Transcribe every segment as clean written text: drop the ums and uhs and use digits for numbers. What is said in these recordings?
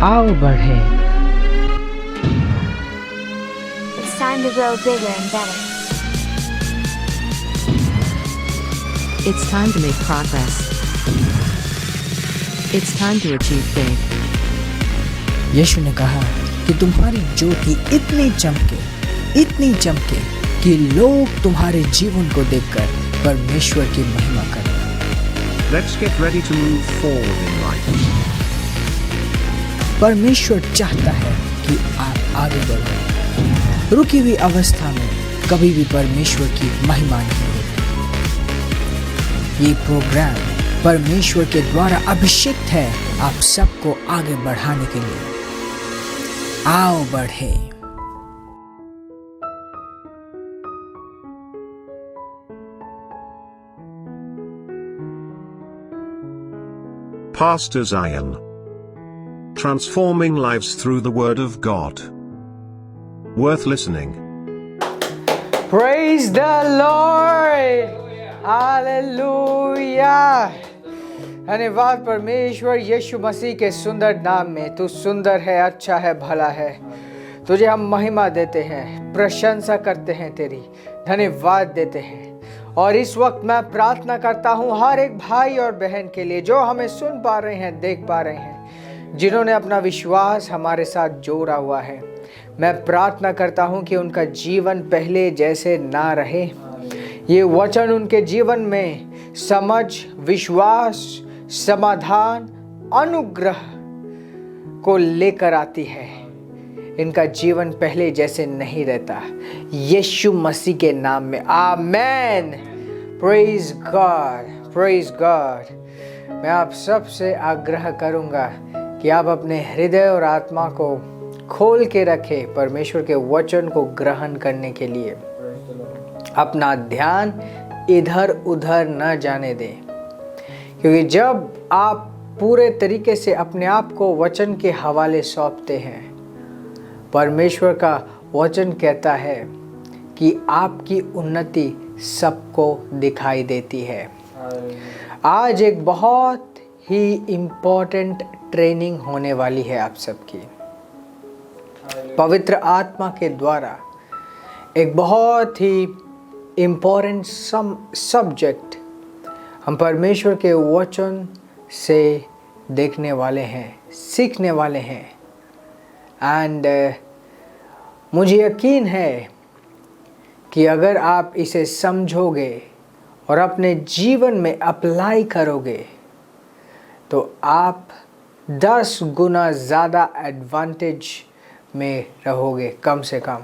आओ बढ़े। It's time to grow bigger and better. It's time to make progress. It's time to achieve big. यीशु ने कहा कि तुम्हारी ज्योति इतनी चमके कि लोग तुम्हारे जीवन को देखकर परमेश्वर की महिमा करें। Let's get ready to move forward in life. परमेश्वर चाहता है कि आप आगे बढ़ो। रुकी हुई अवस्था में कभी भी परमेश्वर की महिमा नहीं होती। ये प्रोग्राम परमेश्वर के द्वारा अभिषेक है आप सबको आगे बढ़ाने के लिए। आओ बढ़े। Pastor Zion. Transforming lives through the Word of God. Worth listening. Praise the Lord! Hallelujah! धन्यवाद परमेश्वर यीशु मसीह के सुंदर नाम में। तू सुंदर है, अच्छा है, भला है। तुझे हम महिमा देते हैं, प्रशंसा करते हैं, तेरी धन्यवाद देते हैं। और इस वक्त मैं प्रार्थना करता हूँ हर एक भाई और बहन के लिए जो हमें सुन पा रहे हैं, देख पा रहे हैं, जिन्होंने अपना विश्वास हमारे साथ जोड़ा हुआ है। मैं प्रार्थना करता हूँ कि उनका जीवन पहले जैसे ना रहे। ये वचन उनके जीवन में समझ, विश्वास, समाधान, अनुग्रह को लेकर आती है। इनका जीवन पहले जैसे नहीं रहता। यीशु मसीह के नाम में आमेन। Praise God, praise God. मैं आप सबसे आग्रह करूंगा कि आप अपने हृदय और आत्मा को खोल के रखें परमेश्वर के वचन को ग्रहण करने के लिए। अपना ध्यान इधर उधर न जाने दें, क्योंकि जब आप पूरे तरीके से अपने आप को वचन के हवाले सौंपते हैं, परमेश्वर का वचन कहता है कि आपकी उन्नति सबको दिखाई देती है। आज एक बहुत ही इम्पोर्टेंट ट्रेनिंग होने वाली है आप सबकी। पवित्र आत्मा के द्वारा एक बहुत ही इम्पोर्टेंट सब्जेक्ट हम परमेश्वर के वचन से देखने वाले हैं, सीखने वाले हैं। एंड मुझे यकीन है कि अगर आप इसे समझोगे और अपने जीवन में अप्लाई करोगे तो आप 10 गुना ज़्यादा एडवांटेज में रहोगे। कम से कम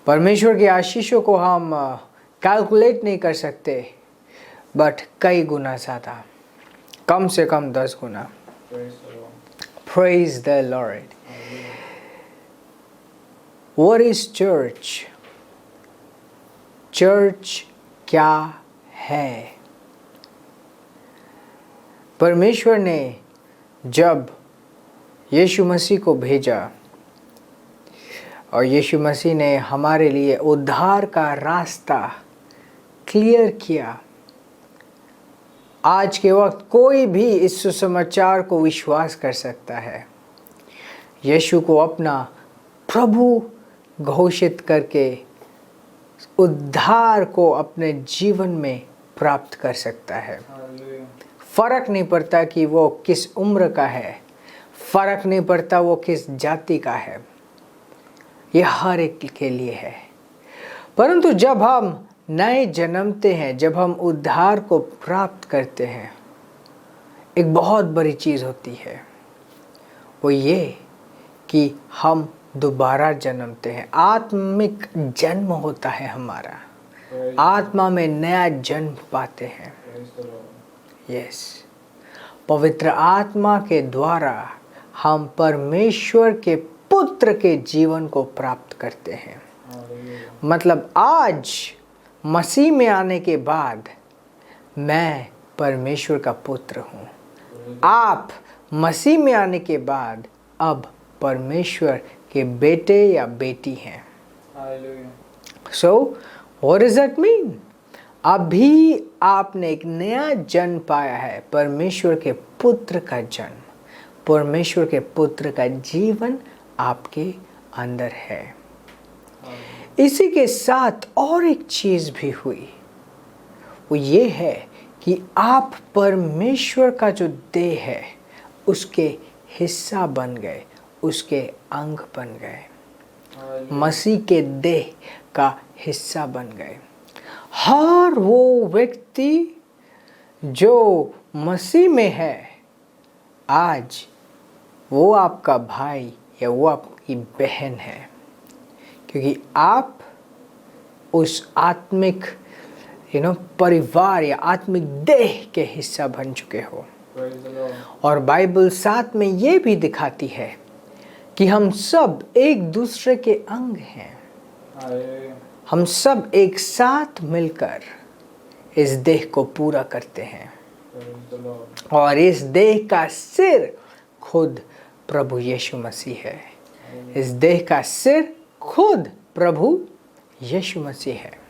परमेश्वर की आशीषों को हम कैलकुलेट नहीं कर सकते, बट कई गुना ज़्यादा, कम से कम 10 गुना। Praise the Lord. What is church? Church क्या है? परमेश्वर ने जब यीशु मसीह को भेजा और यीशु मसीह ने हमारे लिए उद्धार का रास्ता क्लियर किया, आज के वक्त कोई भी इस सुसमाचार को विश्वास कर सकता है। यीशु को अपना प्रभु घोषित करके उद्धार को अपने जीवन में प्राप्त कर सकता है। फर्क नहीं पड़ता कि वो किस उम्र का है, फर्क नहीं पड़ता वो किस जाति का है, ये हर एक के लिए है। परंतु जब हम नए जन्मते हैं, जब हम उद्धार को प्राप्त करते हैं, एक बहुत बड़ी चीज़ होती है, वो ये कि हम दोबारा जन्मते हैं। आत्मिक जन्म होता है हमारा, आत्मा में नया जन्म पाते हैं। यस, पवित्र आत्मा के द्वारा हम परमेश्वर के पुत्र के जीवन को प्राप्त करते हैं। मतलब आज मसीह में आने के बाद मैं परमेश्वर का पुत्र हूँ। आप मसीह में आने के बाद अब परमेश्वर के बेटे या बेटी हैं। So what does that mean? अभी आपने एक नया जन्म पाया है, परमेश्वर के पुत्र का जन्म। परमेश्वर के पुत्र का जीवन आपके अंदर है। इसी के साथ और एक चीज भी हुई, वो ये है कि आप परमेश्वर का जो देह है उसके हिस्सा बन गए, उसके अंग बन गए, मसीह के देह का हिस्सा बन गए। हर वो व्यक्ति जो मसीह में है, आज वो आपका भाई या वो आपकी बहन है, क्योंकि आप उस आत्मिक परिवार या आत्मिक देह के हिस्सा बन चुके हो। और बाइबल साथ में ये भी दिखाती है कि हम सब एक दूसरे के अंग हैं। हम सब एक साथ मिलकर इस देह को पूरा करते हैं, और इस देह का सिर खुद प्रभु यीशु मसीह है। इस देह का सिर खुद प्रभु यीशु मसीह है।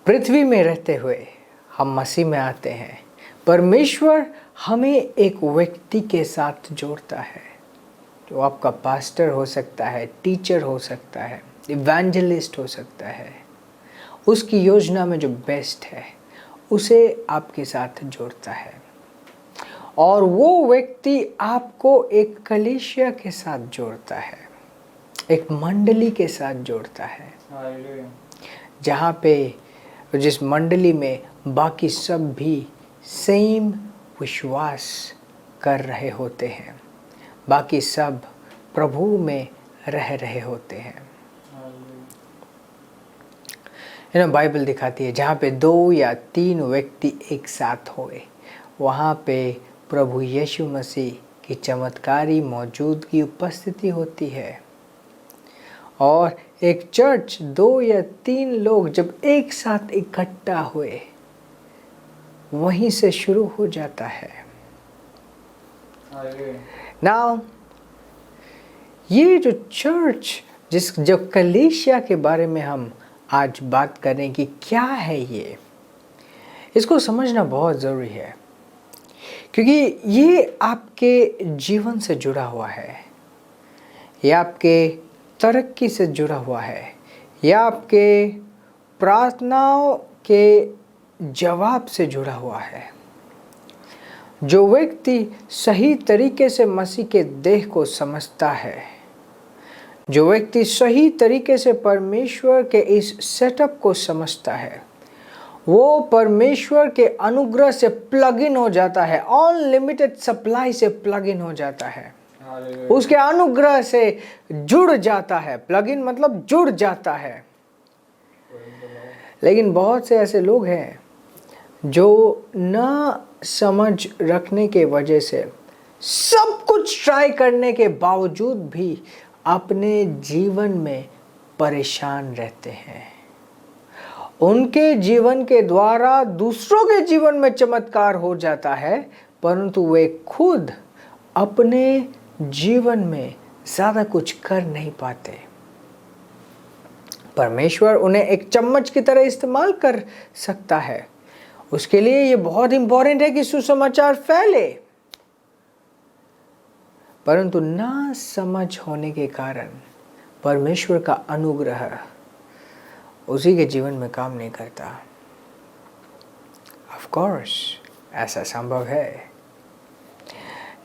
पृथ्वी में रहते हुए हम मसीह में आते हैं। परमेश्वर हमें एक व्यक्ति के साथ जोड़ता है, जो आपका पास्टर हो सकता है, टीचर हो सकता है, इवेंजलिस्ट हो सकता है। उसकी योजना में जो बेस्ट है उसे आपके साथ जोड़ता है, और वो व्यक्ति आपको एक कलीसिया के साथ जोड़ता है, एक मंडली के साथ जोड़ता है, जहाँ पे जिस मंडली में बाकी सब भी सेम विश्वास कर रहे होते हैं, बाकी सब प्रभु में रह रहे होते हैं। बाइबल दिखाती है जहाँ पे 2 या 3 व्यक्ति एक साथ होए, वहाँ पे प्रभु यीशु मसीह की चमत्कारी मौजूदगी उपस्थिति होती है। और एक चर्च 2 या 3 लोग जब एक साथ इकट्ठा हुए, वहीं से शुरू हो जाता है। नाउ ये जो चर्च जो कलीसिया के बारे में हम आज बात करें कि क्या है ये, इसको समझना बहुत ज़रूरी है, क्योंकि ये आपके जीवन से जुड़ा हुआ है, ये आपके तरक्की से जुड़ा हुआ है, या आपके प्रार्थनाओं के जवाब से जुड़ा हुआ है। जो व्यक्ति सही तरीके से मसीह के देह को समझता है, जो व्यक्ति सही तरीके से परमेश्वर के इस सेटअप को समझता है, वो परमेश्वर के अनुग्रह से प्लग इन हो जाता है, अनलिमिटेड सप्लाई से प्लग इन हो जाता है, उसके अनुग्रह से जुड़ जाता है। प्लग इन मतलब जुड़ जाता है। लेकिन बहुत से ऐसे लोग हैं जो ना समझ रखने के वजह से सब कुछ ट्राई करने के बावजूद भी अपने जीवन में परेशान रहते हैं। उनके जीवन के द्वारा दूसरों के जीवन में चमत्कार हो जाता है, परंतु वे खुद अपने जीवन में ज़्यादा कुछ कर नहीं पाते। परमेश्वर उन्हें एक चम्मच की तरह इस्तेमाल कर सकता है। उसके लिए ये बहुत इंपॉर्टेंट है कि सुसमाचार फैले, परंतु ना समझ होने के कारण परमेश्वर का अनुग्रह उसी के जीवन में काम नहीं करता। ऑफ कोर्स ऐसा संभव है।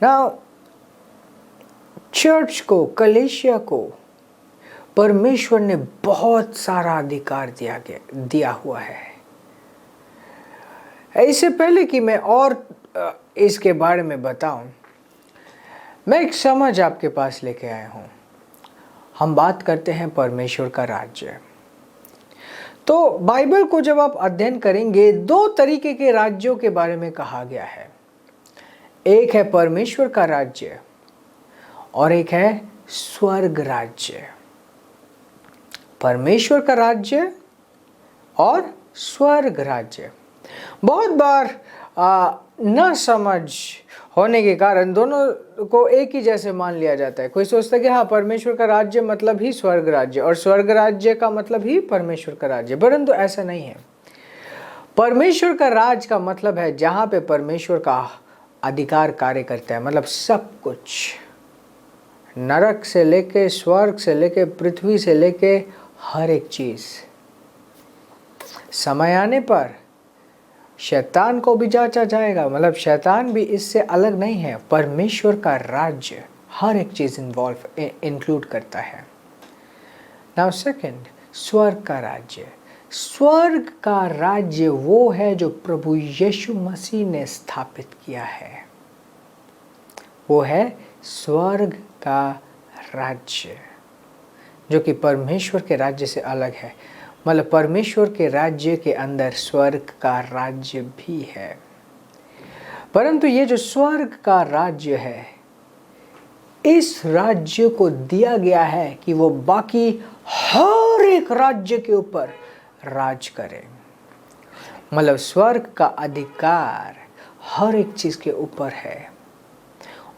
नाउ चर्च को, कलीसिया को परमेश्वर ने बहुत सारा अधिकार दिया हुआ है। इससे पहले कि मैं और इसके बारे में बताऊं, मैं एक समझ आपके पास लेके आया हूं। हम बात करते हैं परमेश्वर का राज्य। तो बाइबल को जब आप अध्ययन करेंगे, 2 तरीके के राज्यों के बारे में कहा गया है। एक है परमेश्वर का राज्य और एक है स्वर्ग राज्य। परमेश्वर का राज्य और स्वर्ग राज्य। बहुत बार न समझ होने के कारण दोनों को एक ही जैसे मान लिया जाता है। कोई सोचता है कि हाँ, परमेश्वर का राज्य मतलब ही स्वर्ग राज्य और स्वर्ग राज्य का मतलब ही परमेश्वर का राज्य, परंतु ऐसा नहीं है। परमेश्वर का राज का मतलब है जहाँ पे परमेश्वर का अधिकार कार्य करता है, मतलब सब कुछ, नरक से लेके स्वर्ग से लेके पृथ्वी से लेके हर एक चीज। समय आने पर शैतान को भी जांचा जाएगा, मतलब शैतान भी इससे अलग नहीं है। परमेश्वर का राज्य हर एक चीज इंक्लूड करता है। नाउ सेकंड, स्वर्ग का राज्य। स्वर्ग का राज्य वो है जो प्रभु यीशु मसीह ने स्थापित किया है, वो है स्वर्ग का राज्य, जो कि परमेश्वर के राज्य से अलग है। मतलब परमेश्वर के राज्य के अंदर स्वर्ग का राज्य भी है, परंतु ये जो स्वर्ग का राज्य है, इस राज्य को दिया गया है कि वो बाकी हर एक राज्य के ऊपर राज करे। मतलब स्वर्ग का अधिकार हर एक चीज के ऊपर है,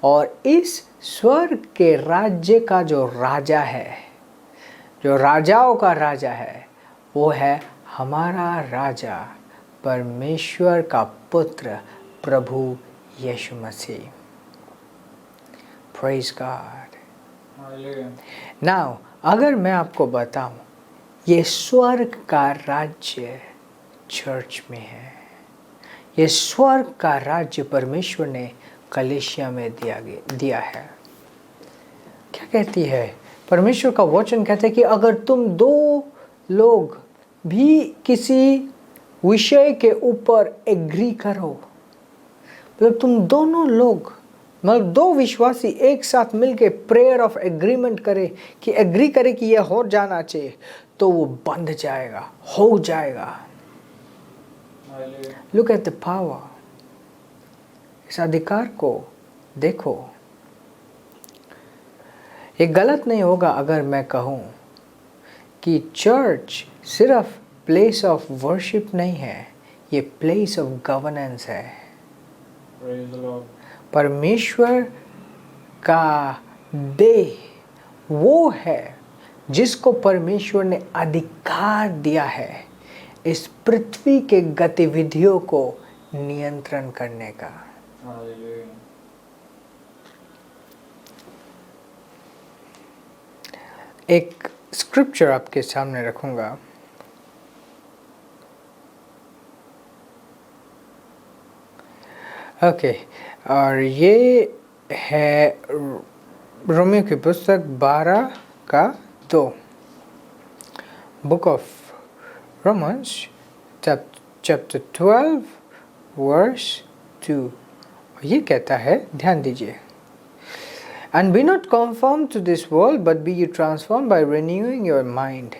और इस स्वर्ग के राज्य का जो राजा है, जो राजाओं का राजा है, वो है हमारा राजा, परमेश्वर का पुत्र प्रभु यीशु मसीह। Praise God. नाउ अगर मैं आपको बताऊं, ये स्वर्ग का राज्य चर्च में है। ये स्वर्ग का राज्य परमेश्वर ने कलीसिया में दिया है। क्या कहती है परमेश्वर का वचन? कहते हैं कि अगर तुम दो लोग भी किसी विषय के ऊपर एग्री करो, मतलब तुम दोनों लोग, मतलब दो विश्वासी एक साथ मिलके प्रेयर ऑफ एग्रीमेंट करे कि एग्री करे कि यह हो जाना चाहिए, तो वो बंध जाएगा, हो जाएगा। Look at the power. इस अधिकार को देखो। ये गलत नहीं होगा अगर मैं कहूं कि चर्च सिर्फ प्लेस ऑफ वर्शिप नहीं है, ये प्लेस ऑफ गवर्नेंस है। परमेश्वर का देह वो है जिसको परमेश्वर ने अधिकार दिया है इस पृथ्वी के गतिविधियों को नियंत्रण करने का। एक स्क्रिप्चर आपके सामने रखूंगा। ओके, और ये है रोमियो की पुस्तक 12:2, book of Romans chapter 12 verse 2। ये कहता है, ध्यान दीजिए, And be not conformed to this world, but be you transformed by renewing your mind।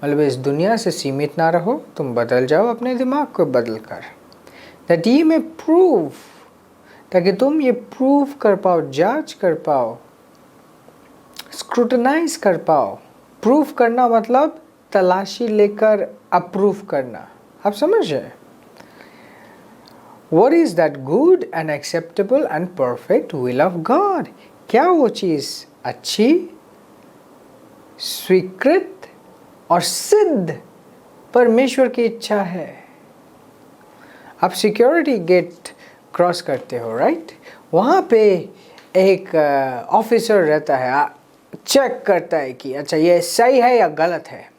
मतलब इस दुनिया से सीमित ना रहो, तुम बदल जाओ अपने दिमाग को बदल कर। That ye may prove, ताकि तुम ये प्रूव कर पाओ, जांच कर पाओ, स्क्रूटनाइज कर पाओ। प्रूफ करना मतलब तलाशी लेकर अप्रूव करना, आप समझ रहे? What is that good and acceptable and perfect will of God? क्या वो चीज अच्छी, स्वीकृत और सिद्ध परमेश्वर की इच्छा है। आप सिक्योरिटी गेट क्रॉस करते हो, राइट? वहाँ पे एक ऑफिसर रहता है, चेक करता है कि अच्छा ये सही है या गलत है।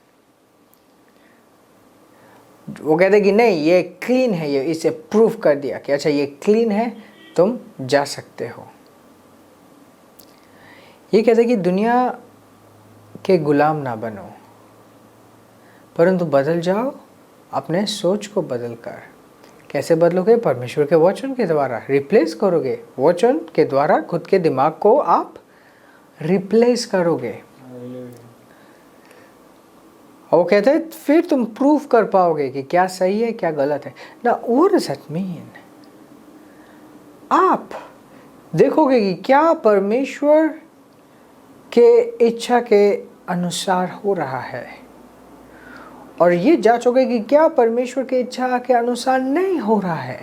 वो कहते कि नहीं ये क्लीन है, ये इसे प्रूफ कर दिया कि अच्छा ये क्लीन है, तुम जा सकते हो। ये कहते कि दुनिया के गुलाम ना बनो, परंतु बदल जाओ अपने सोच को बदल कर। कैसे बदलोगे? परमेश्वर के वचन के द्वारा रिप्लेस करोगे। वचन के द्वारा खुद के दिमाग को आप रिप्लेस करोगे। और वो कहते हैं फिर तुम प्रूफ कर पाओगे कि क्या सही है क्या गलत है ना। What does that mean? आप देखोगे कि क्या परमेश्वर के इच्छा के अनुसार हो रहा है, और ये जांचोगे कि क्या परमेश्वर की इच्छा के अनुसार नहीं हो रहा है।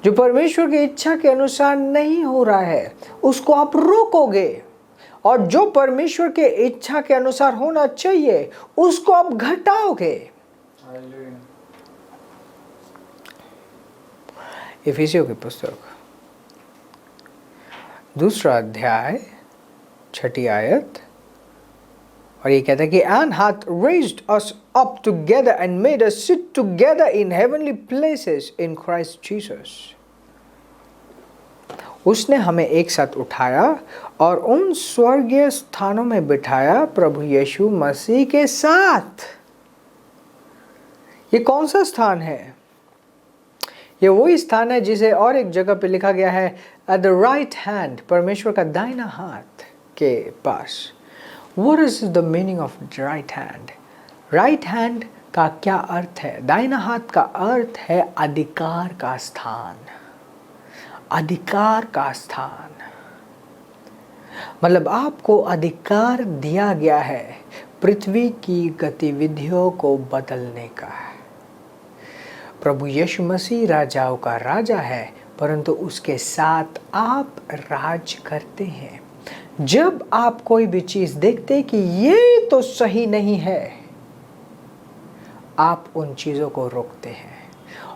जो परमेश्वर की इच्छा के अनुसार नहीं हो रहा है उसको आप रोकोगे, और जो परमेश्वर के इच्छा के अनुसार होना चाहिए उसको आप घटाओगे। इफिसियों की पुस्तक दूसरा अध्याय 6 आयत, और ये कहता है कि and hath raised us up together and made us sit together in heavenly places in Christ Jesus. उसने हमें एक साथ उठाया और उन स्वर्गीय स्थानों में बिठाया प्रभु यीशु मसीह के साथ। ये कौन सा स्थान है? ये वही स्थान है जिसे और एक जगह पे लिखा गया है at the right hand, परमेश्वर का दाहिना हाथ के पास। What is the meaning of right hand? Right hand का क्या अर्थ है? दाहिना हाथ का अर्थ है अधिकार का स्थान। अधिकार का स्थान मतलब आपको अधिकार दिया गया है पृथ्वी की गतिविधियों को बदलने का। प्रभु यीशु मसीह राजाओं का राजा है, परंतु उसके साथ आप राज करते हैं। जब आप कोई भी चीज देखते कि ये तो सही नहीं है, आप उन चीजों को रोकते हैं,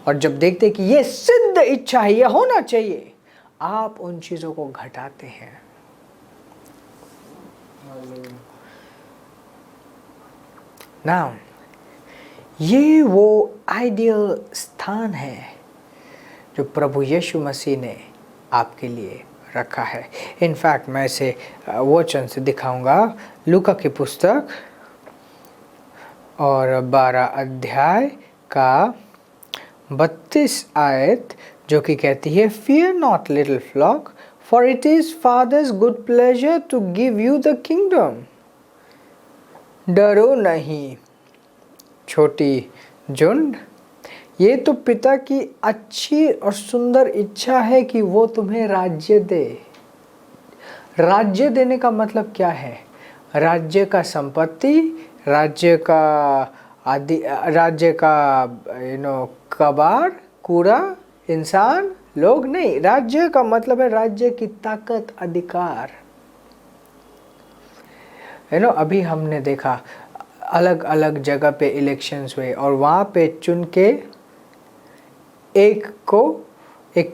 और जब देखते कि ये सिद्ध इच्छा है, ये होना चाहिए, आप उन चीजों को घटाते हैं। नाउ ये वो आइडियल स्थान है जो प्रभु यीशु मसीह ने आपके लिए रखा है। इनफैक्ट मैं इसे वचन से दिखाऊंगा। लूका की पुस्तक और 12 अध्याय का 32 आयत, जो कि कहती है Fear not little flock, for it is Father's good pleasure to give you the kingdom. डरो नहीं छोटी झुंड, ये तो पिता की अच्छी और सुंदर इच्छा है कि वो तुम्हें राज्य दे। राज्य देने का मतलब क्या है? राज्य का संपत्ति, राज्य का कबाड़, कूड़ा, इंसान, लोग नहीं। राज्य का मतलब है राज्य की ताकत, अधिकार। अभी हमने देखा अलग अलग जगह पे इलेक्शंस हुए और वहाँ पे चुन के एक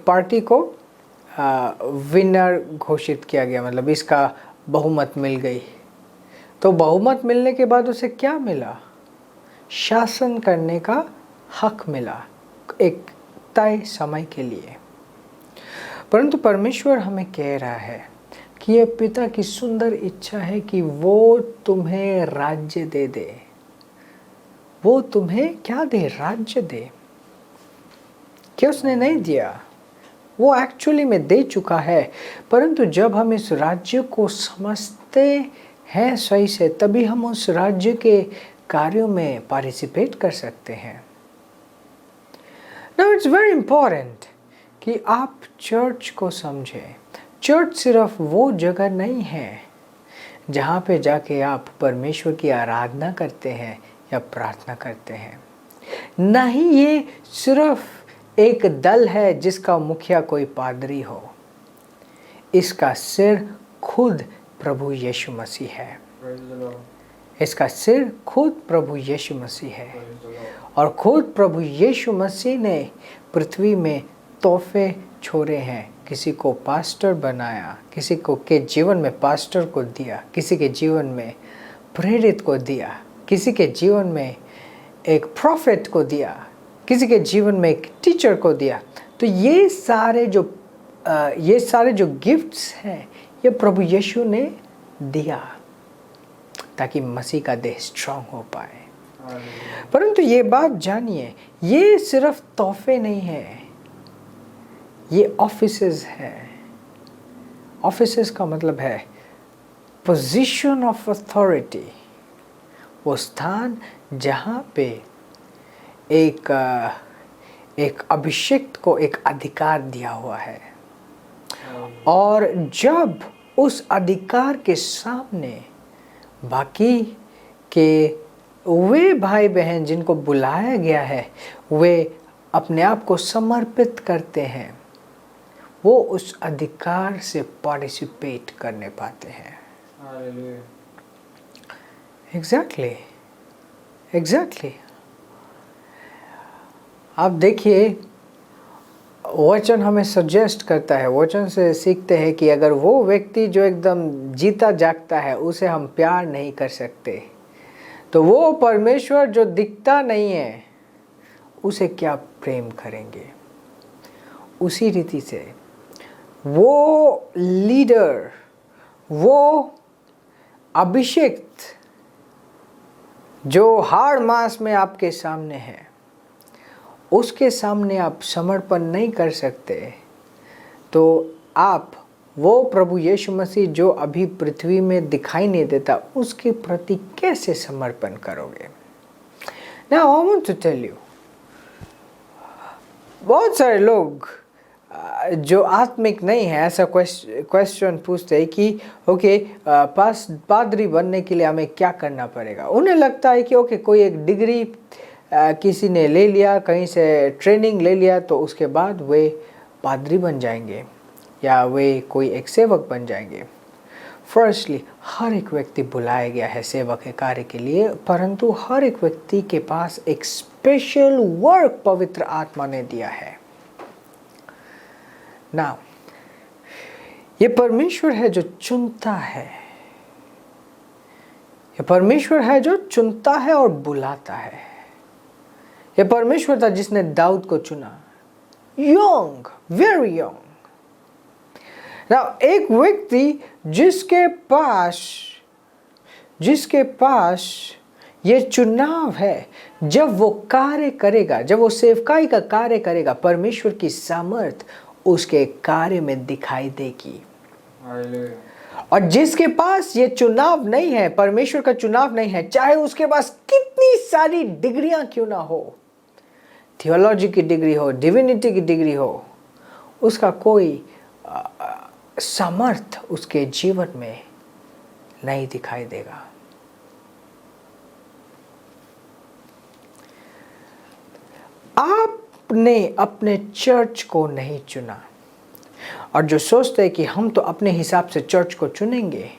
पार्टी को विनर घोषित किया गया, मतलब इसका बहुमत मिल गई। तो बहुमत मिलने के बाद उसे क्या मिला? शासन करने का हक मिला एक तय समय के लिए। परंतु परमेश्वर हमें कह रहा है कि ये पिता की सुंदर इच्छा है कि वो तुम्हें राज्य दे। वो तुम्हें क्या दे? राज्य दे। क्या उसने नहीं दिया? वो एक्चुअली में दे चुका है, परंतु जब हम इस राज्य को समझते हैं सही से, तभी हम उस राज्य के कार्यों में पार्टिसिपेट कर सकते हैं। Now it's very important कि आप चर्च को समझें। चर्च सिर्फ वो जगह नहीं है जहाँ पे जाके आप परमेश्वर की आराधना करते हैं या प्रार्थना करते हैं। नहीं, ये सिर्फ एक दल है जिसका मुखिया कोई पादरी हो। इसका सिर खुद प्रभु यीशु मसीह है। इसका सिर खुद प्रभु यीशु मसीह है, और खुद प्रभु यीशु मसीह ने पृथ्वी में तोहफे छोड़े हैं। किसी को पास्टर बनाया, किसी को के जीवन में पास्टर को दिया, किसी के जीवन में प्रेरित को दिया, किसी के जीवन में एक प्रॉफिट को दिया, किसी के जीवन में एक टीचर को दिया। तो ये सारे जो गिफ्ट्स हैं, ये प्रभु यीशु ने दिया ताकि मसीह का देह स्ट्रांग हो पाए। परंतु ये बात जानिए, ये सिर्फ तोहफे नहीं है, ये ऑफिसेस है। ऑफिसेस का मतलब है पोजीशन ऑफ अथॉरिटी, वो स्थान जहाँ पे एक अभिषिक्त को एक अधिकार दिया हुआ है, और जब उस अधिकार के सामने बाकी के वे भाई बहन जिनको बुलाया गया है, वे अपने आप को समर्पित करते हैं, वो उस अधिकार से पार्टिसिपेट करने पाते हैं। एग्जैक्टली। आप देखिए, वचन हमें सजेस्ट करता है, वचन से सीखते हैं कि अगर वो व्यक्ति जो एकदम जीता जागता है उसे हम प्यार नहीं कर सकते, तो वो परमेश्वर जो दिखता नहीं है उसे क्या प्रेम करेंगे। उसी रीति से वो लीडर, वो अभिषेक जो हाड़ मास में आपके सामने है, उसके सामने आप समर्पण नहीं कर सकते, तो आप वो प्रभु यीशु मसीह जो अभी पृथ्वी में दिखाई नहीं देता उसके प्रति कैसे समर्पण करोगे। Now I want to tell you, बहुत सारे लोग जो आत्मिक नहीं है ऐसा क्वेश्चन पूछते हैं कि ओके पादरी बनने के लिए हमें क्या करना पड़ेगा। उन्हें लगता है कि ओके कोई एक डिग्री किसी ने ले लिया, कहीं से ट्रेनिंग ले लिया, तो उसके बाद वे पादरी बन जाएंगे या वे कोई एक सेवक बन जाएंगे। फर्स्टली हर एक व्यक्ति बुलाया गया है सेवक के कार्य के लिए, परंतु हर एक व्यक्ति के पास एक स्पेशल वर्क पवित्र आत्मा ने दिया है। नाउ ये परमेश्वर है जो चुनता है, ये परमेश्वर है जो चुनता है और बुलाता है। ये परमेश्वर था जिसने दाऊद को चुना, यंग, वेरी यंग। नाउ एक व्यक्ति जिसके पास ये चुनाव है, जब वो कार्य करेगा, जब वो सेवकाई का कार्य करेगा, परमेश्वर की सामर्थ उसके कार्य में दिखाई देगी। और जिसके पास ये चुनाव नहीं है, परमेश्वर का चुनाव नहीं है, चाहे उसके पास कितनी सारी डिग्रियां क्यों ना हो, थियोलॉजी की डिग्री हो, डिविनिटी की डिग्री हो, उसका कोई सामर्थ उसके जीवन में नहीं दिखाई देगा। आपने अपने चर्च को नहीं चुना, और जो सोचते हैं कि हम तो अपने हिसाब से चर्च को चुनेंगे,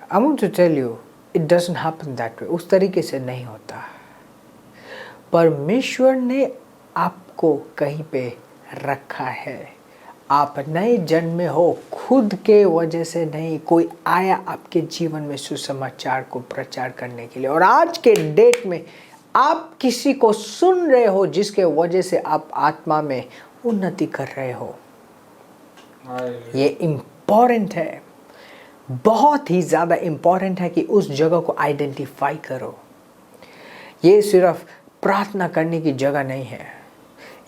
I want to tell you, it doesn't happen that way। उस तरीके से नहीं होता। परमेश्वर ने आपको कहीं पे रखा है। आप नए जन्मे हो खुद के वजह से नहीं, कोई आया आपके जीवन में सुसमाचार को प्रचार करने के लिए, और आज के डेट में आप किसी को सुन रहे हो जिसके वजह से आप आत्मा में उन्नति कर रहे हो। ये इम्पोर्टेंट है, बहुत ही ज़्यादा इम्पोर्टेंट है कि उस जगह को आइडेंटिफाई करो। ये सिर्फ प्रार्थना करने की जगह नहीं है,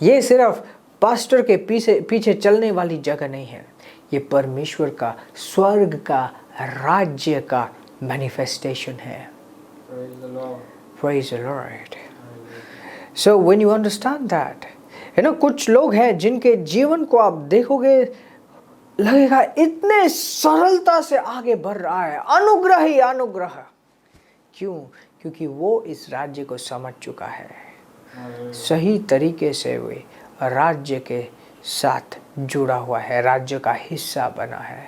ये सिर्फ पास्टर के पीछे चलने वाली जगह नहीं है, ये परमेश्वर का, स्वर्ग का, राज्य का मैनिफेस्टेशन है। Praise the Lord। So when you understand that, कुछ लोग हैं जिनके जीवन को आप देखोगे लगेगा इतने सरलता से आगे बढ़ रहा है, अनुग्रह ही अनुग्रह। क्यों? क्योंकि वो इस राज्य को समझ चुका है, सही तरीके से वे राज्य के साथ जुड़ा हुआ है, राज्य का हिस्सा बना है।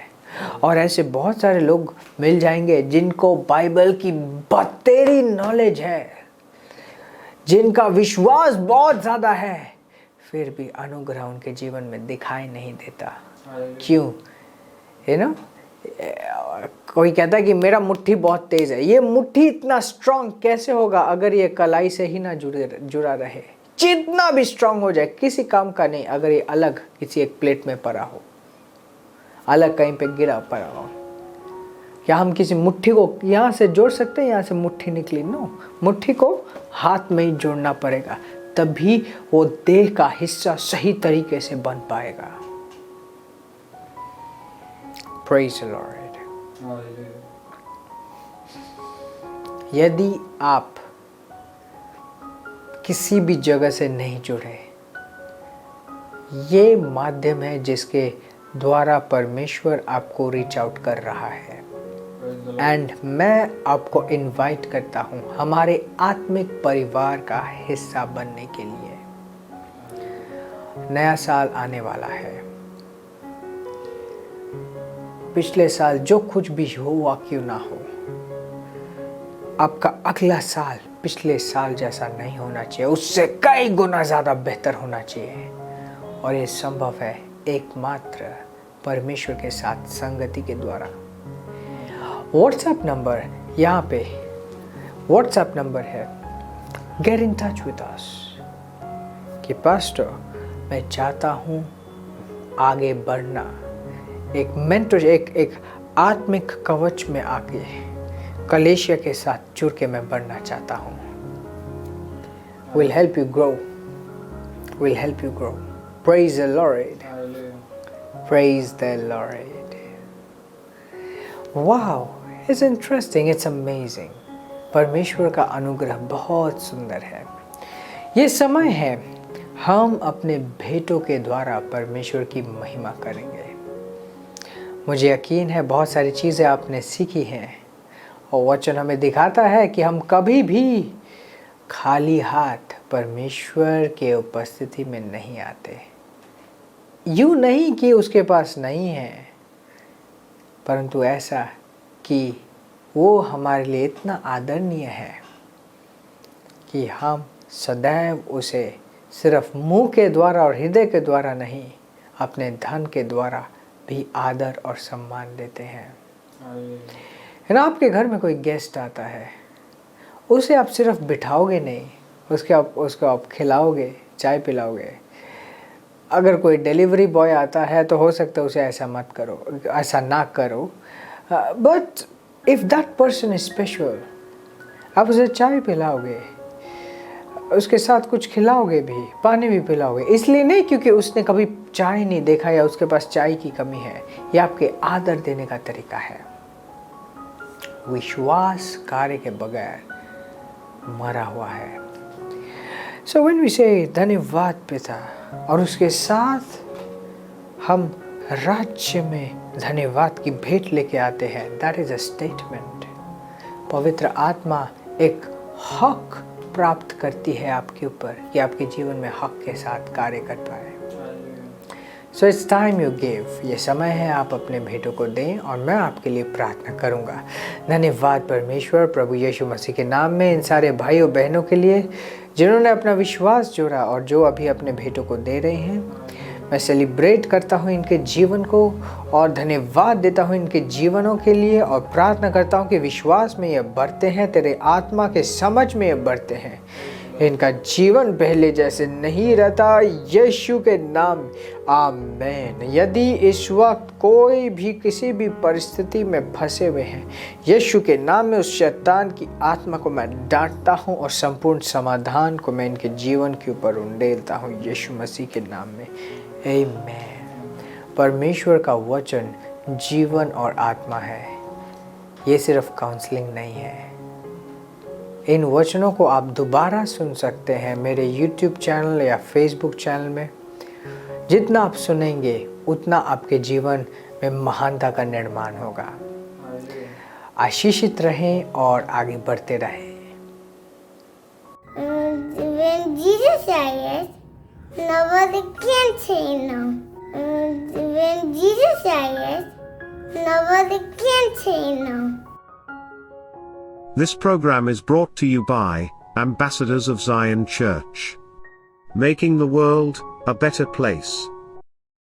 और ऐसे बहुत सारे लोग मिल जाएंगे जिनको बाइबल की बतेरी नॉलेज है, जिनका विश्वास बहुत ज़्यादा है, फिर भी अनुग्रह उनके जीवन में दिखाई नहीं देता। क्यों? कोई कहता है कि मेरा मुट्ठी बहुत तेज है। ये मुट्ठी इतना स्ट्रांग कैसे होगा अगर ये कलाई से ही ना जुड़ा रहे? जितना भी स्ट्रांग हो जाए किसी काम का नहीं अगर ये अलग किसी एक प्लेट में पड़ा हो, अलग कहीं पे गिरा पड़ा हो। क्या हम किसी मुट्ठी को यहाँ से जोड़ सकते हैं? यहाँ से मुट्ठी निकली? नो, मुट्ठी को हाथ में ही जोड़ना पड़ेगा, तभी वो देह का हिस्सा सही तरीके से बन पाएगा। Praise the Lord। यदि आप किसी भी जगह से नहीं जुड़े, ये माध्यम है जिसके द्वारा परमेश्वर आपको रीच आउट कर रहा है। एंड मैं आपको इनवाइट करता हूँ हमारे आत्मिक परिवार का हिस्सा बनने के लिए। नया साल आने वाला है। पिछले साल जो कुछ भी हुआ क्यों ना हो, आपका अगला साल पिछले साल जैसा नहीं होना चाहिए, उससे कई गुना ज़्यादा बेहतर होना चाहिए। और ये संभव है एकमात्र परमेश्वर के साथ संगति के द्वारा। व्हाट्सएप नंबर यहाँ पे व्हाट्सएप नंबर है, get in touch with us कि पास्टर मैं चाहता हूँ आगे बढ़ना, एक मेंटर, एक आत्मिक कवच में आके कलेशिया के साथ जुड़ के मैं बढ़ना चाहता हूँ। We'll help you grow. We'll help you grow. Praise the Lord. Praise the Lord. Wow, it's interesting, it's amazing. परमेश्वर का अनुग्रह बहुत सुंदर है। ये समय है हम अपने भेंटों के द्वारा परमेश्वर की महिमा करेंगे। मुझे यकीन है बहुत सारी चीज़ें आपने सीखी हैं और वचन हमें दिखाता है कि हम कभी भी खाली हाथ परमेश्वर के उपस्थिति में नहीं आते। यूँ नहीं कि उसके पास नहीं है, परंतु ऐसा कि वो हमारे लिए इतना आदरणीय है कि हम सदैव उसे सिर्फ मुंह के द्वारा और हृदय के द्वारा नहीं, अपने धन के द्वारा भी आदर और सम्मान देते हैं। है ना, आपके घर में कोई गेस्ट आता है, उसे आप सिर्फ बिठाओगे नहीं, उसको आप खिलाओगे, चाय पिलाओगे। अगर कोई डिलीवरी बॉय आता है तो हो सकता है उसे ऐसा मत करो, ऐसा ना करो, but if that person is special, आप उसे चाय पिलाओगे, उसके साथ कुछ खिलाओगे भी, पानी भी पिलाओगे, इसलिए नहीं क्योंकि उसने कभी चाय नहीं देखा या उसके पास चाय की कमी है। ये आपके आदर देने का तरीका है। विश्वास कार्य के बगैर मरा हुआ है। सो व्हेन वी से धन्यवाद पिता, और उसके साथ हम राज्य में धन्यवाद की भेंट लेके आते हैं, दैट इज अ स्टेटमेंट। पवित्र आत्मा एक हक प्राप्त करती है आपके ऊपर कि आपके जीवन में हक के साथ कार्य कर पाए। So it's time you give, ये समय है आप अपने भेंटों को दें और मैं आपके लिए प्रार्थना करूंगा। धन्यवाद परमेश्वर, प्रभु यीशु मसीह के नाम में इन सारे भाइयों बहनों के लिए जिन्होंने अपना विश्वास जोड़ा और जो अभी अपने भेंटों को दे रहे हैं। मैं सेलिब्रेट करता हूँ इनके जीवन को और धन्यवाद देता हूँ इनके जीवनों के लिए और प्रार्थना करता हूँ कि विश्वास में ये बढ़ते हैं, तेरे आत्मा के समझ में ये बढ़ते हैं। इनका जीवन पहले जैसे नहीं रहता, यीशु के नाम, आमीन। यदि इस वक्त कोई भी किसी भी परिस्थिति में फंसे हुए हैं, यीशु के नाम में उस शैतान की आत्मा को मैं डांटता हूँ और संपूर्ण समाधान को मैं इनके जीवन के ऊपर उंडेलता हूँ यीशु मसीह के नाम में, आमीन। परमेश्वर का वचन जीवन और आत्मा है, ये सिर्फ काउंसलिंग नहीं है। इन वचनों को आप दोबारा सुन सकते हैं मेरे YouTube चैनल या Facebook चैनल में। जितना आप सुनेंगे उतना आपके जीवन में महानता का निर्माण होगा। आशीषित रहें और आगे बढ़ते रहें। When Jesus says, nobody can say no. When Jesus says, nobody can say no. This program is brought to you by Ambassadors of Zion Church, making the world a better place.